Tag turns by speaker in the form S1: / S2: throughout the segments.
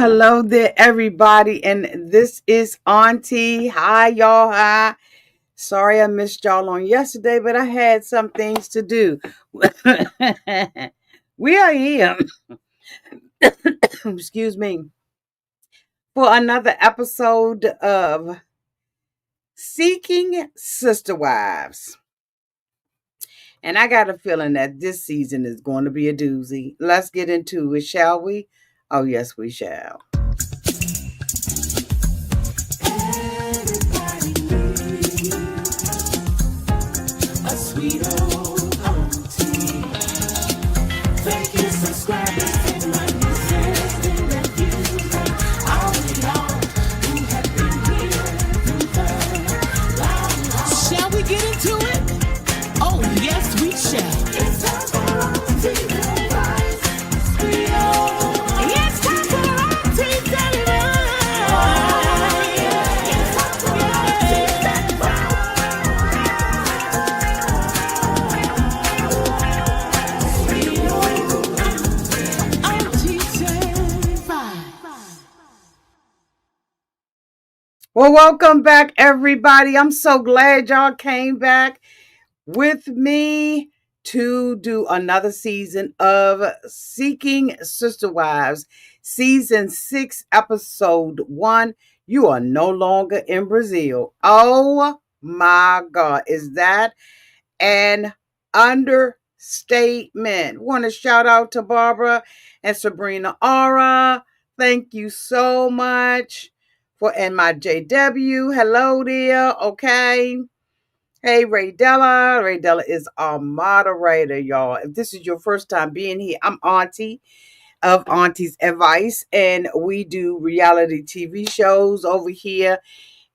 S1: Hello there, everybody. And this is Auntie. Hi, y'all. Hi. Sorry I missed y'all on yesterday, but I had some things to do. We are here, excuse me, for another episode of Seeking Sister Wives. And I got a feeling that this season is going to be a doozy. Let's get into it, shall we? Oh, yes, we shall. A sweet old auntie. Thank you, subscribers, to my nieces and nephews, all the y'all who have been here through the long haul. Shall we get into it? Oh, yes, we shall. It's time for Auntie Advice. Sweet old. It's time for Auntie Advice. Oh, yeah. It's time for Auntie Advice. Well, welcome back, everybody. I'm so glad y'all came back with me to do another season of Seeking Sister Wives, Season 6, Episode 1. You are no longer in Brazil. Oh my God, is that an understatement? Want to shout out to Barbara and Sabrina Aura. Thank you so much. And my JW, hello there, okay. Hey, Ray Della. Ray Della is our moderator, y'all. If this is your first time being here, I'm Auntie of Auntie's Advice, and we do reality TV shows over here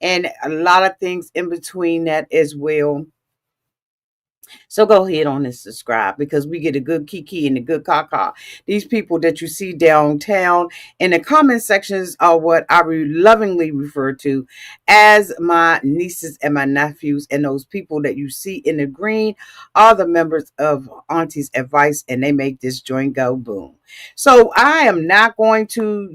S1: and a lot of things in between that as well. So go ahead on and subscribe because we get a good kiki and a good caca. These people that you see downtown in the comment sections are what I lovingly refer to as my nieces and my nephews. And those people that you see in the green are the members of Auntie's Advice, and they make this joint go boom. So I am not going to,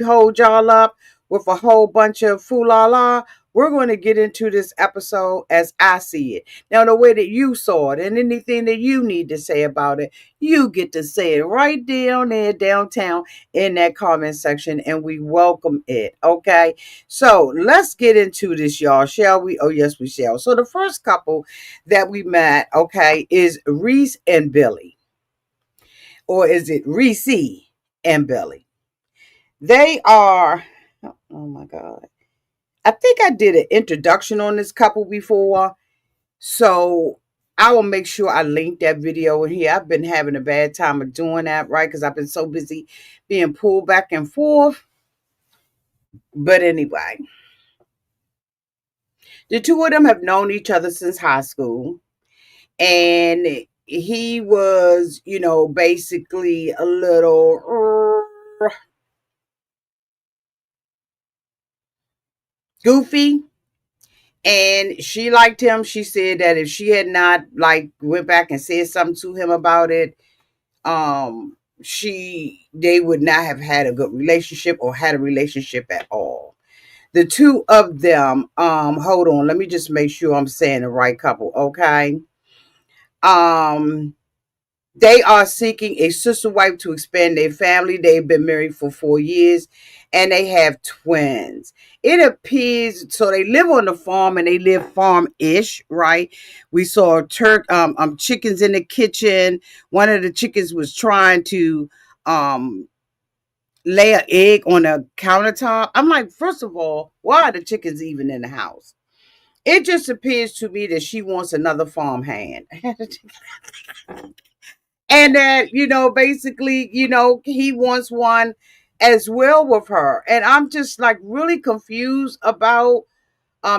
S1: hold y'all up with a whole bunch of foo-la-la. We're going to get into this episode as I see it. Now, the way that you saw it and anything that you need to say about it, you get to say it right down there downtown in that comment section, and we welcome it, okay? So let's get into this, y'all, shall we? Oh, yes, we shall. So the first couple that we met, okay, is Reese and Billy. Or is it Reese and Billy? They are, oh my God. I think I did an introduction on this couple before, so I will make sure I link that video in here. I've been having a bad time of doing that, right? Because I've been so busy being pulled back and forth. But anyway, the two of them have known each other since high school. And he was, basically a little goofy. And she liked him. She said that if she had not went back and said something to him about it, they would not have had a good relationship or had a relationship at all. The two of them, hold on, let me just make sure I'm saying the right couple, okay? They are seeking a sister wife to expand their family. They've been married for 4 years and they have twins. It appears, so they live on the farm and they live farm-ish, right? We saw chickens in the kitchen. One of the chickens was trying to lay an egg on a countertop. I'm like, first of all, why are the chickens even in the house? It just appears to me that she wants another farm hand. And that, basically, he wants one as well with her. And I'm just like really confused about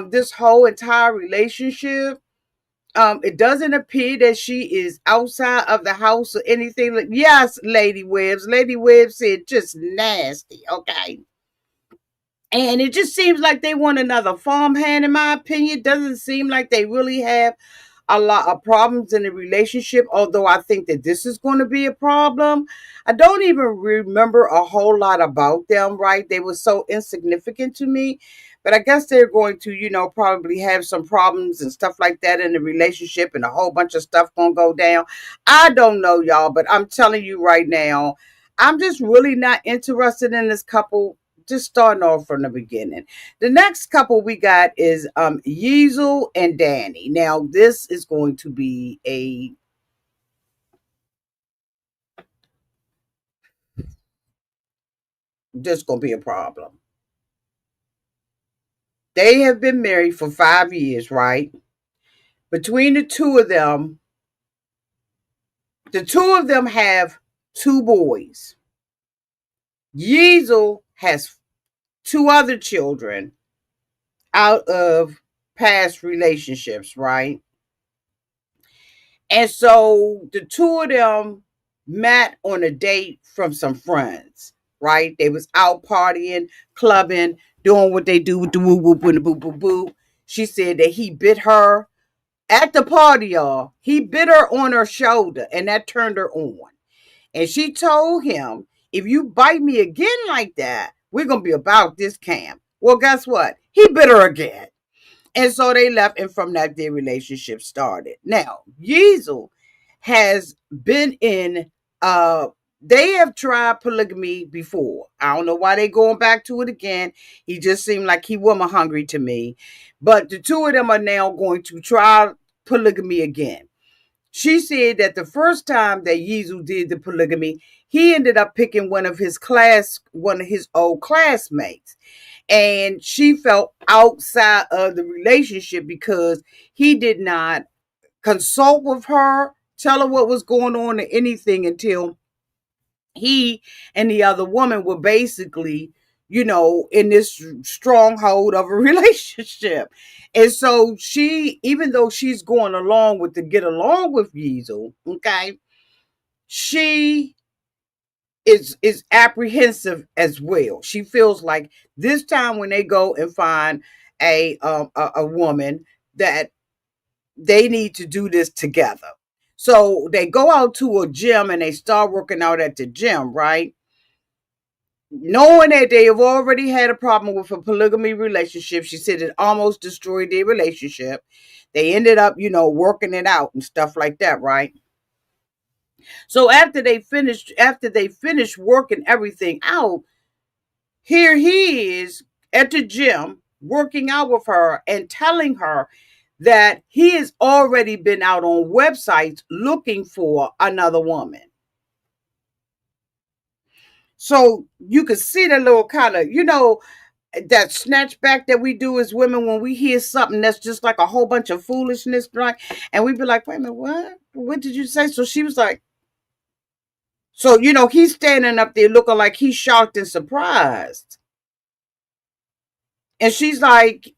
S1: this whole entire relationship. It doesn't appear that she is outside of the house or anything. Yes, Lady Webbs. Lady Webbs said just nasty, okay? And it just seems like they want another farmhand, in my opinion. It doesn't seem like they really have a lot of problems in the relationship, although I think that this is going to be a problem. I don't even remember a whole lot about them, right? They were so insignificant to me. But I guess they're going to, probably have some problems and stuff like that in the relationship, and a whole bunch of stuff going to go down. I don't know, y'all, but I'm telling you right now, I'm just really not interested in this couple. Just starting off from the beginning. The next couple we got is Yasel and Danny. Now, this is going to be a problem. They have been married for 5 years, right? Between the two of them have two boys. Yasel has two other children out of past relationships, right? And so the two of them met on a date from some friends, right? They was out partying, clubbing, doing what they do with the woo whoop and the boo boo boo. She said that he bit her at the party, y'all. He bit her on her shoulder, and that turned her on. And she told him, if you bite me again like that, we're going to be about this camp. Well, guess what? He bit her again. And so they left, and from that, their relationship started. Now, Yasel has been in, they have tried polygamy before. I don't know why they going back to it again. He just seemed like he woman hungry to me. But the two of them are now going to try polygamy again. She said that the first time that Yasel did the polygamy, he ended up picking one of his old classmates. And she felt outside of the relationship because he did not consult with her, tell her what was going on or anything until he and the other woman were basically, in this stronghold of a relationship. And so she, even though she's going along with to get along with Yasel, okay, she is apprehensive as well. She feels like this time when they go and find a woman, that they need to do this together. So they go out to a gym and they start working out at the gym, right? Knowing that they have already had a problem with a polygamy relationship, she said it almost destroyed their relationship. They ended up, working it out and stuff like that, right? So after they finished working everything out, here he is at the gym working out with her and telling her that he has already been out on websites looking for another woman. So you could see the little kind of, that snatch back that we do as women when we hear something that's just like a whole bunch of foolishness, right? And we'd be like, wait a minute, what? What did you say? So she was like, so, he's standing up there looking like he's shocked and surprised. And she's like,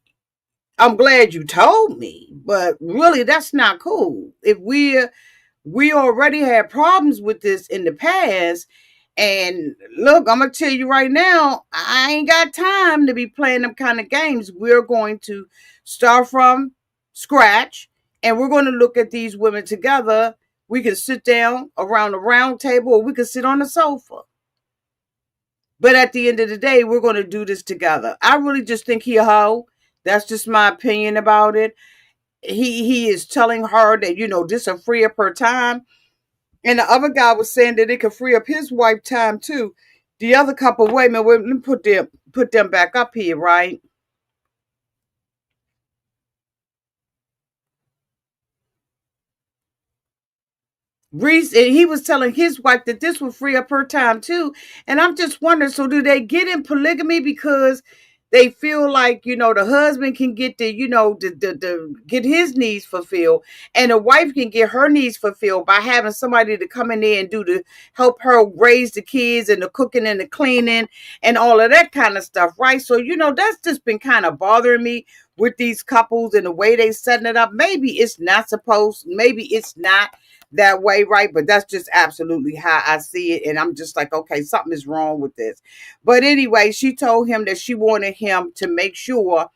S1: I'm glad you told me, but really that's not cool. If we already had problems with this in the past, and look, I'm gonna tell you right now, I ain't got time to be playing them kind of games. We're going to start from scratch, and we're going to look at these women together. We can sit down around a round table, or we can sit on the sofa. But at the end of the day, we're going to do this together. I really just think he a hoe. That's just my opinion about it. He is telling her that, this will free up her time. And the other guy was saying that it could free up his wife time too. The other couple, wait a minute, let me put them back up here, right? Reese, and he was telling his wife that this would free up her time too. And I'm just wondering, so do they get in polygamy because they feel like, the husband can get the get his needs fulfilled, and the wife can get her needs fulfilled by having somebody to come in there and do the help her raise the kids and the cooking and the cleaning and all of that kind of stuff, right? So, that's just been kind of bothering me with these couples and the way they setting it up. Maybe it's not supposed, maybe it's not that way, right? But that's just absolutely how I see it. And I'm just like, okay, something is wrong with this. But anyway, she told him that she wanted him to make sure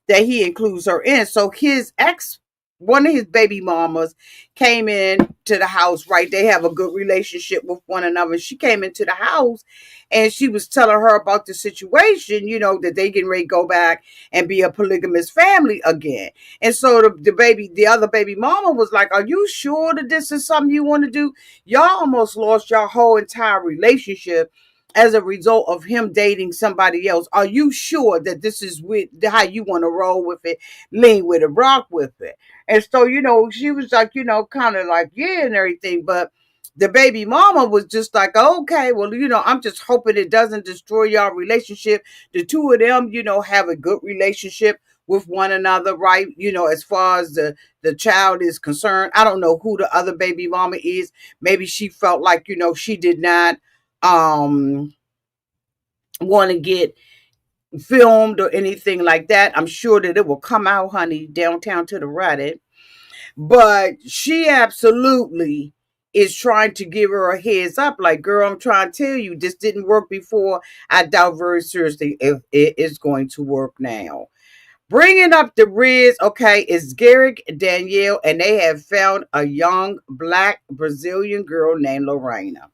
S1: that he includes her in. So his ex one of his baby mamas came in to the house, right? They have a good relationship with one another. She came into the house and she was telling her about the situation, that they getting ready to go back and be a polygamous family again. And so the other baby mama was like, are you sure that this is something you want to do? Y'all almost lost your whole entire relationship as a result of him dating somebody else. Are you sure that this is how you want to roll with it, lean with it, rock with it? And so, she was like, kind of like, yeah, and everything. But the baby mama was just like, okay, well, I'm just hoping it doesn't destroy your relationship. The two of them, have a good relationship with one another, right? As far as the child is concerned. I don't know who the other baby mama is. Maybe she felt like, she did not want to get filmed or anything like that. I'm sure that it will come out, honey, downtown to the Reddit. But she absolutely is trying to give her a heads up. Like, girl, I'm trying to tell you, this didn't work before. I doubt very seriously if it is going to work now. Bringing up the Riz, okay, is Garrick and Danielle, and they have found a young black Brazilian girl named Lorena.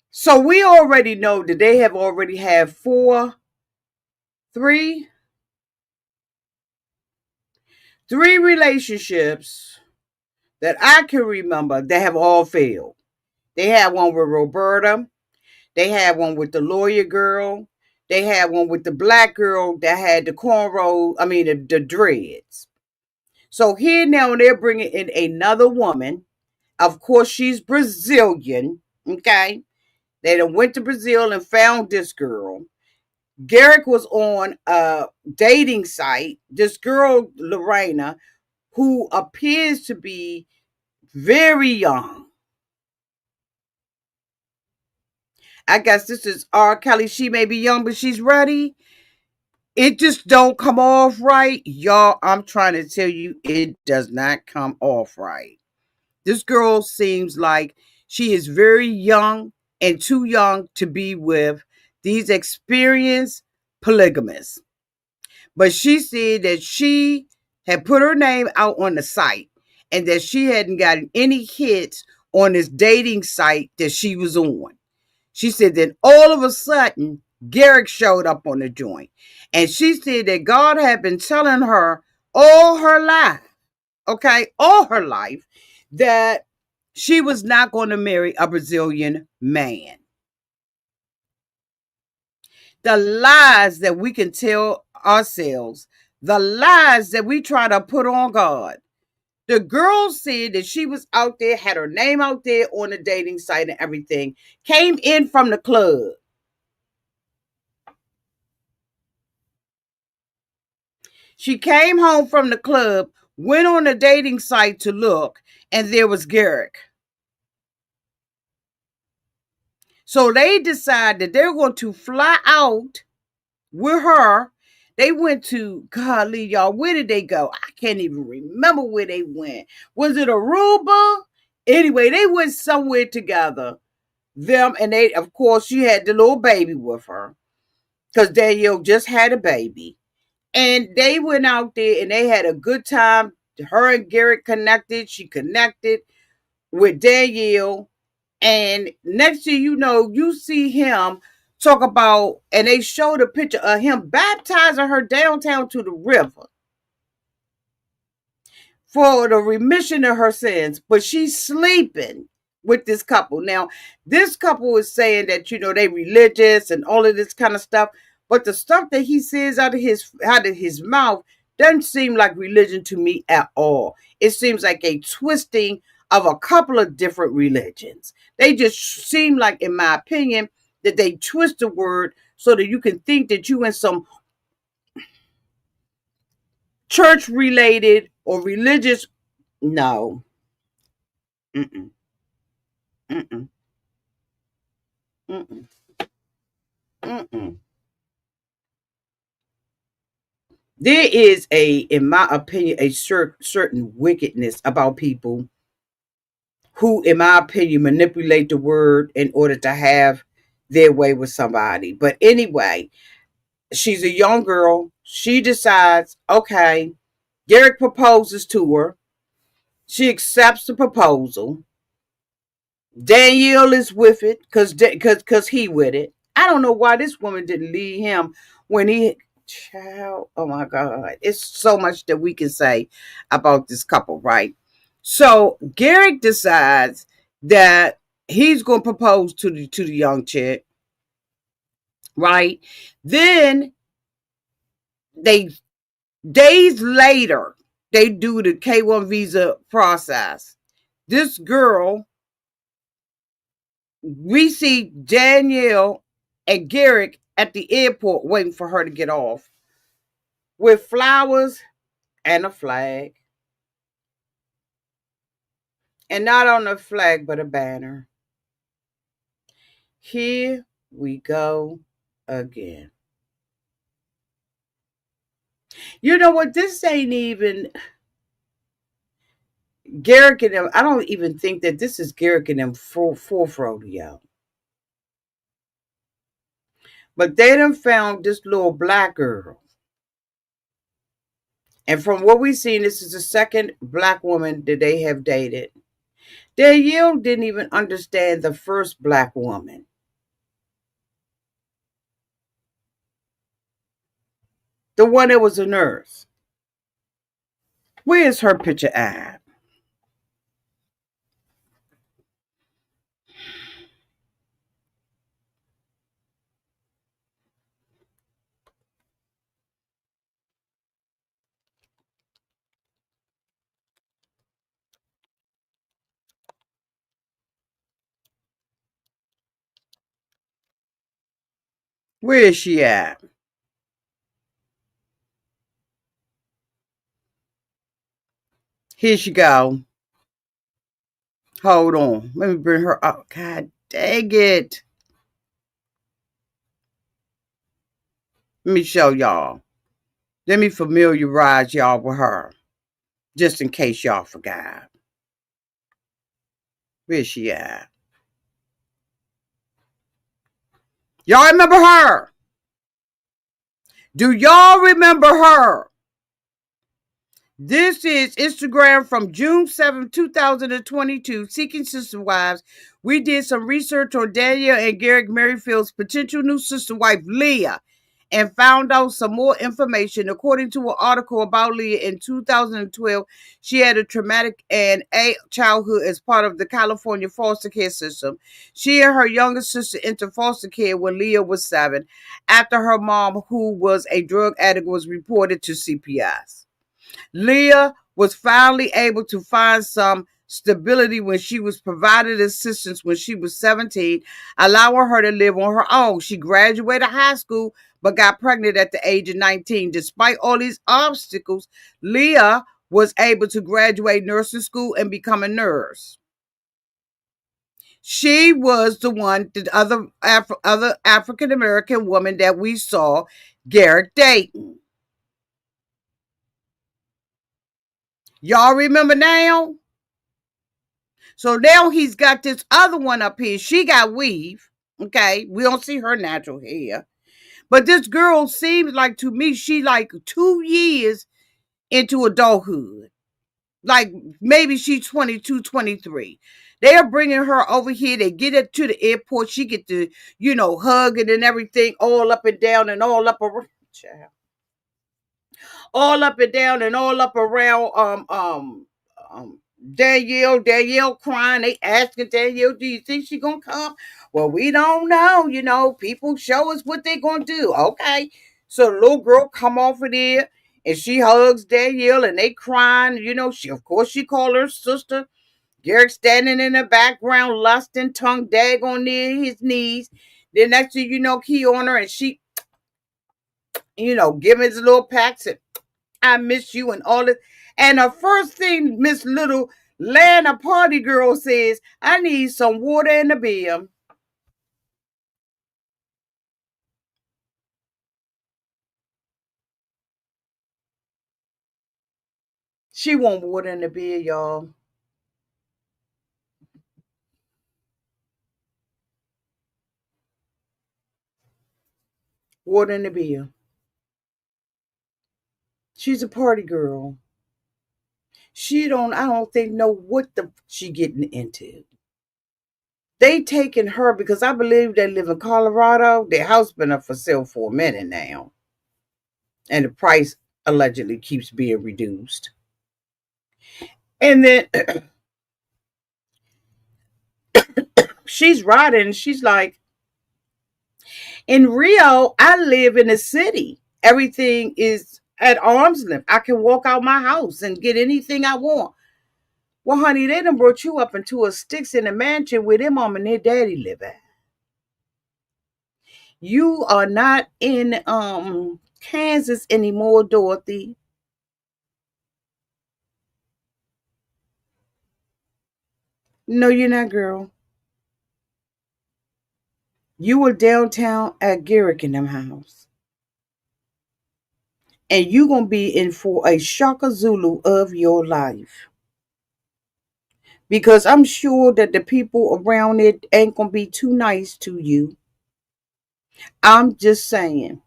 S1: So we already know that they have already had three relationships that I can remember that have all failed. They had one with Roberta. They had one with the lawyer girl. They had one with the black girl that had the cornrow, the dreads. So here now they're bringing in another woman. Of course, she's Brazilian. Okay. They done went to Brazil and found this girl. Garrick was on a dating site. This girl, Lorena, who appears to be very young. I guess this is R. Kelly. She may be young, but she's ready. It just don't come off right. Y'all, I'm trying to tell you, it does not come off right. This girl seems like she is very young and too young to be with these experienced polygamists. But she said that she had put her name out on the site and that she hadn't gotten any hits on this dating site that she was on. She said that all of a sudden, Garrick showed up on the joint. And she said that God had been telling her all her life, okay, all her life, that she was not going to marry a Brazilian man. The lies that we can tell ourselves, the lies that we try to put on God. The girl said that she was out there, had her name out there on the dating site and everything, came in from the club. She came home from the club, went on the dating site to look, and there was Garrick. So they decided that they're going to fly out with her. They went to, golly, y'all, where did they go? I can't even remember where they went. Was it Aruba? Anyway, they went somewhere together. Them, and they, of course, she had the little baby with her because Danielle just had a baby. And they went out there and they had a good time. Her and Garrett connected. She connected with Danielle. And next thing you know, you see him talk about, and they showed a picture of him baptizing her downtown to the river for the remission of her sins. But she's sleeping with this couple. Now, this couple is saying that, they religious and all of this kind of stuff. But the stuff that he says out of his mouth doesn't seem like religion to me at all. It seems like a twisting of a couple of different religions. They just seem like, in my opinion, that they twist the word so that you can think that you in some church related or religious. No. Mm-mm. Mm-mm. Mm-mm. Mm-mm. There is in my opinion, a certain wickedness about people who, in my opinion, manipulate the word in order to have their way with somebody. But anyway, She's a young girl. She decides, okay, Garrick proposes to her. She accepts the proposal. Danielle is with it because he with it. I don't know why this woman didn't leave him when he child. Oh my God. It's so much that we can say about this couple, right? So Garrick decides that he's gonna propose to the young chick, right? Then they days later, they do the K1 visa process. This girl, we see Danielle and Garrick at the airport waiting for her to get off with flowers and a flag. And not on a flag, but a banner. Here we go again. You know what? This ain't even Garrick and them. I don't even think that this is Garrick and them fourth rodeo. But they done found this little black girl. And from what we've seen, this is the second black woman that they have dated. Danielle didn't even understand the first black woman, the one that was a nurse. Where's her picture at? Where is she at? Here she go. Hold on. Let me bring her up. God dang it. Let me show y'all. Let me familiarize y'all with her. Just in case y'all forgot. Where's she at? Y'all remember her? Do y'all remember her? This is Instagram from June 7th, 2022. Seeking Sister Wives. We did some research on Danielle and Garrick Merrifield's potential new sister wife, Leah, and found out some more information. According to an article about Leah in 2012, she had a traumatic and a childhood as part of the California foster care system. She and her younger sister entered foster care when Leah was 7, after her mom, who was a drug addict, was reported to CPS. Leah was finally able to find some stability when she was provided assistance when she was 17, allowing her to live on her own. She graduated high school but got pregnant at the age of 19. Despite all these obstacles, Leah was able to graduate nursing school and become a nurse. She was the one, the other African American woman that we saw Garrick dating. Y'all remember now? So now he's got this other one up here. She got weave. Okay. We don't see her natural hair. But this girl seems like, to me, she like 2 years into adulthood. Like maybe she's 22, 23. They are bringing her over here. They get her to the airport. She get to, hugging and everything, all up and down and all up around. All up and down and all up around um Danielle crying. They asking Danielle, do you think she gonna come? Well, we don't know. People show us what they gonna do. Okay. So the little girl come off of there and she hugs Danielle and they crying. She, of course, she called her sister. Garrick standing in the background, lusting, tongue daggone near his knees. Then next thing you know, he on her and she, giving his little pats and I miss you and all this. And the first thing Miss Little Lana Party Girl says, I need some water in the beer. She want water in the beer, y'all. Water in the beer. She's a party girl. I don't think know what she getting into. They taking her because I believe they live in Colorado. Their house been up for sale for a minute now. And the price allegedly keeps being reduced. And then she's riding. She's like, in Rio, I live in a city. Everything is at arm's length. I can walk out my house and get anything I want. Well, honey, they done brought you up into a sticks in a mansion where their mom and their daddy live at. You are not in Kansas anymore, Dorothy. No, you're not, girl. You were downtown at Garrick and them house. And you gonna be in for a Shaka Zulu of your life. Because I'm sure that the people around it ain't gonna be too nice to you. I'm just saying.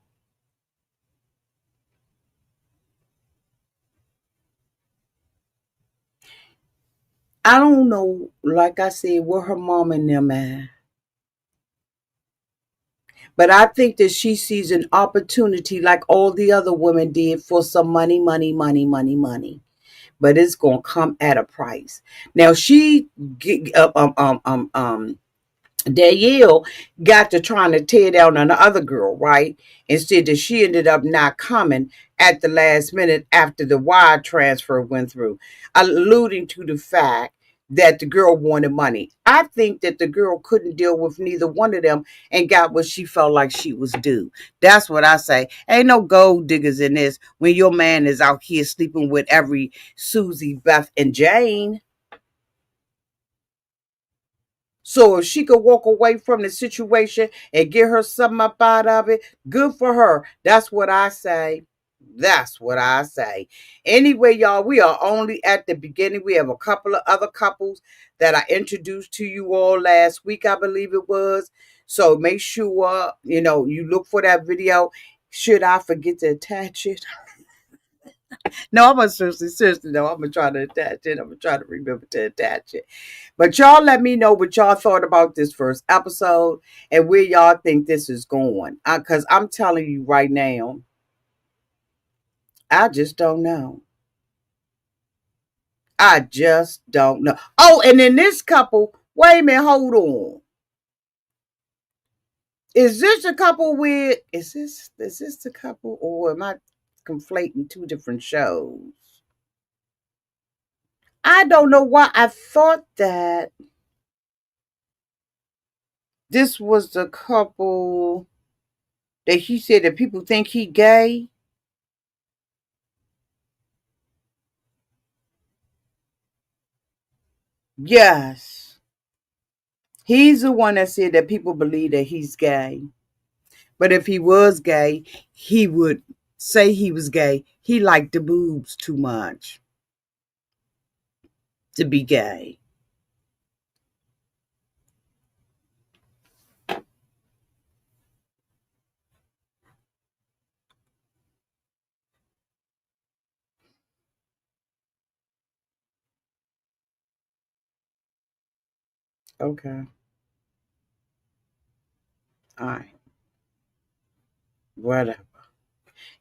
S1: I don't know, like I said, where her mom and them at. But I think that she sees an opportunity like all the other women did for some money, money, money, money, money. But it's gonna come at a price. Now Danielle got to trying to tear down another girl, right? Instead that she ended up not coming at the last minute after the wire transfer went through, alluding to the fact that the girl wanted money. I think that the girl couldn't deal with neither one of them and got what she felt like she was due. That's what I say. Ain't no gold diggers in this when your man is out here sleeping with every Susie, Beth, and Jane. So if she could walk away from the situation and get her something up out of it, good for her. That's what I say. That's what I say. Anyway, y'all, we are only at the beginning. We have a couple of other couples that I introduced to you all last week, I believe it was. So make sure, you look for that video. Should I forget to attach it? No, I'm gonna seriously, no, I'm gonna try to attach it. I'm gonna try to remember to attach it. But y'all let me know what y'all thought about this first episode and where y'all think this is going. Because I'm telling you right now, I just don't know. I just don't know. Oh, and then this couple, wait a minute, hold on. Is this a couple with, is this the couple or am I conflating two different shows? I don't know why I thought that this was the couple that he said that people think he gay. Yes. He's the one that said that people believe that he's gay. But if he was gay, he would say he was gay. He liked the boobs too much to be gay. Okay. All right. Whatever.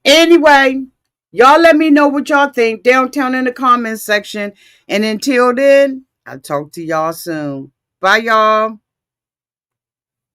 S1: Anyway, y'all let me know what y'all think downtown in the comments section. And until then, I'll talk to y'all soon. Bye, y'all.